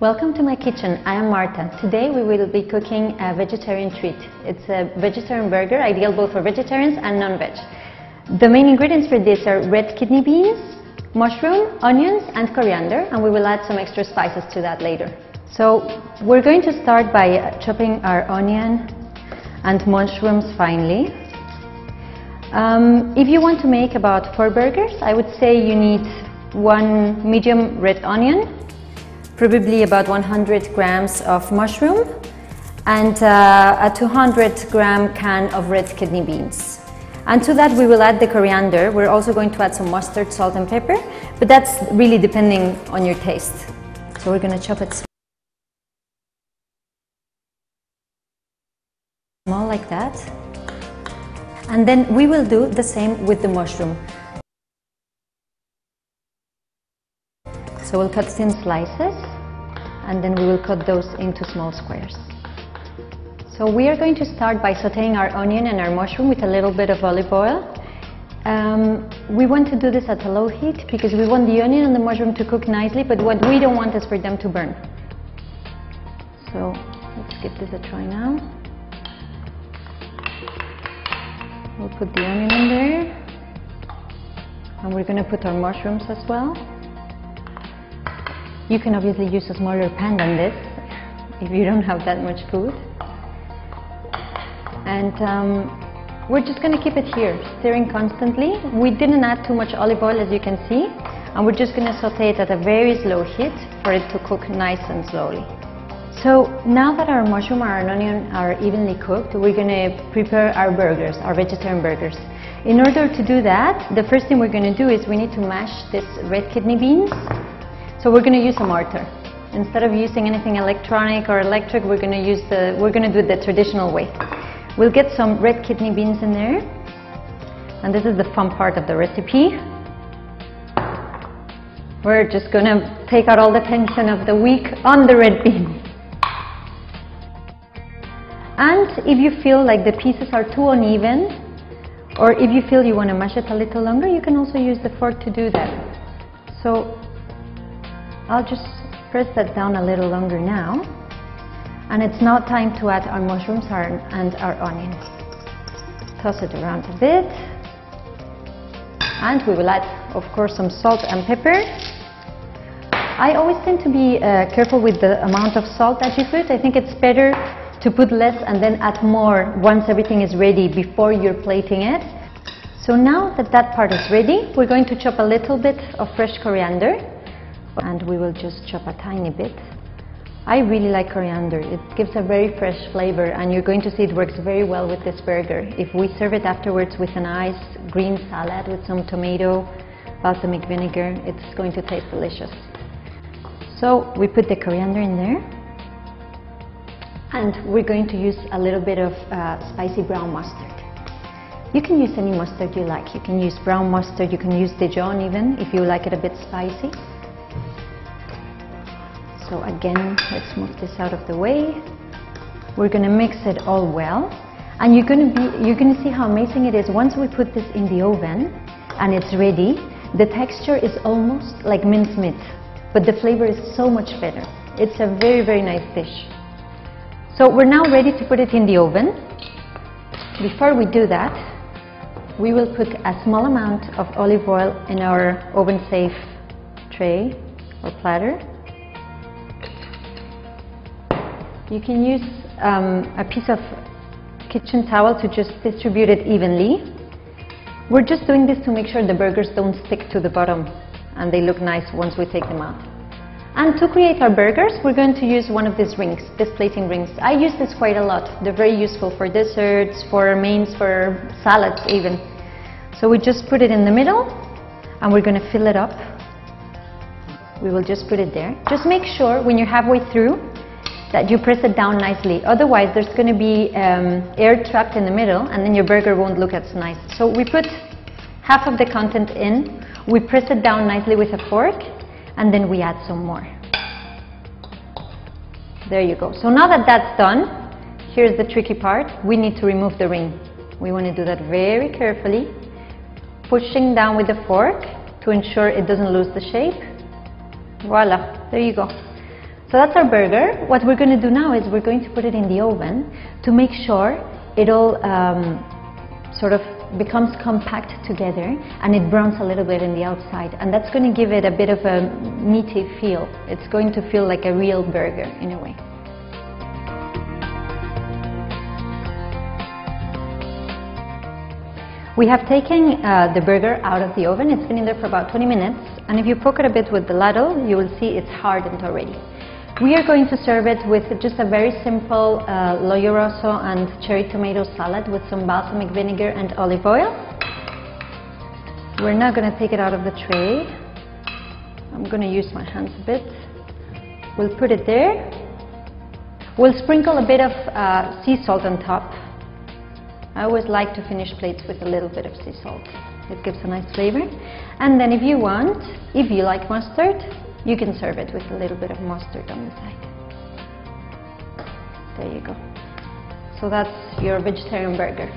Welcome to my kitchen. I am Marta. Today we will be cooking a vegetarian treat. It's a vegetarian burger, ideal both for vegetarians and non-veg. The main ingredients for this are red kidney beans, mushroom, onions and coriander, and we will add some extra spices to that later. So we're going to start by chopping our onion and mushrooms finely. If you want to make about 4 burgers, I would say you need 1 medium red onion, probably about 100 grams of mushroom and a 200-gram can of red kidney beans. And to that we will add the coriander. We're also going to add some mustard, salt and pepper, but that's really depending on your taste. So we're going to chop it small like that. And then we will do the same with the mushroom. So we'll cut thin slices and then we will cut those into small squares. So we are going to start by sauteing our onion and our mushroom with a little bit of olive oil. We want to do this at a low heat because we want the onion and the mushroom to cook nicely, but what we don't want is for them to burn. So let's give this a try now. We'll put the onion in there and we're going to put our mushrooms as well. You can obviously use a smaller pan than this if you don't have that much food. And we're just going to keep it here, stirring constantly. We didn't add too much olive oil, as you can see, and we're just going to saute it at a very slow heat for it to cook nice and slowly. So now that our mushroom and our onion are evenly cooked, we're going to prepare our burgers, our vegetarian burgers. In order to do that, the first thing we're going to do is we need to mash this red kidney beans. So we're going to use a mortar. Instead of using anything electronic or electric, we're going to do it the traditional way. We'll get some red kidney beans in there, and this is the fun part of the recipe. We're just going to take out all the tension of the week on the red beans. And if you feel like the pieces are too uneven, or if you feel you want to mash it a little longer, you can also use the fork to do that. So I'll just press that down a little longer now, and it's now time to add our mushrooms and our onions. Toss it around a bit, and we will add, of course, some salt and pepper. I always tend to be careful with the amount of salt that you put. I think it's better to put less and then add more once everything is ready before you're plating it. So now that that part is ready, we're going to chop a little bit of fresh coriander. And we will just chop a tiny bit. I really like coriander. It gives a very fresh flavor, and you're going to see it works very well with this burger. If we serve it afterwards with a nice green salad with some tomato, balsamic vinegar, it's going to taste delicious. So we put the coriander in there, and we're going to use a little bit of spicy brown mustard. You can use any mustard you like. You can use brown mustard, you can use Dijon even if you like it a bit spicy. So again, let's move this out of the way. We're going to mix it all well, and you're going to see how amazing it is once we put this in the oven and it's ready. The texture is almost like mincemeat, but the flavor is so much better. It's a very, very nice dish. So we're now ready to put it in the oven. Before we do that, we will put a small amount of olive oil in our oven-safe tray or platter. You can use a piece of kitchen towel to just distribute it evenly. We're just doing this to make sure the burgers don't stick to the bottom and they look nice once we take them out. And to create our burgers, we're going to use one of these rings, these plating rings. I use this quite a lot. They're very useful for desserts, for mains, for salads even. So we just put it in the middle and we're going to fill it up. We will just put it there. Just make sure when you're halfway through that you press it down nicely, otherwise there's going to be air trapped in the middle and then your burger won't look as nice. So we put half of the content in, we press it down nicely with a fork, and then we add some more. There you go. So now that that's done, here's the tricky part. We need to remove the ring. We want to do that very carefully, pushing down with the fork to ensure it doesn't lose the shape. Voila, there you go. So that's our burger. What we're going to do now is we're going to put it in the oven to make sure it all sort of becomes compact together and it browns a little bit in the outside, and that's going to give it a bit of a meaty feel. It's going to feel like a real burger in a way. We have taken the burger out of the oven. It's been in there for about 20 minutes, and if you poke it a bit with the ladle, you will see it's hardened already. We are going to serve it with just a very simple loyo rosso and cherry tomato salad with some balsamic vinegar and olive oil. We're now going to take it out of the tray. I'm going to use my hands a bit. We'll put it there. We'll sprinkle a bit of sea salt on top. I always like to finish plates with a little bit of sea salt. It gives a nice flavor. And then if you want, if you like mustard, you can serve it with a little bit of mustard on the side. There you go. So that's your vegetarian burger.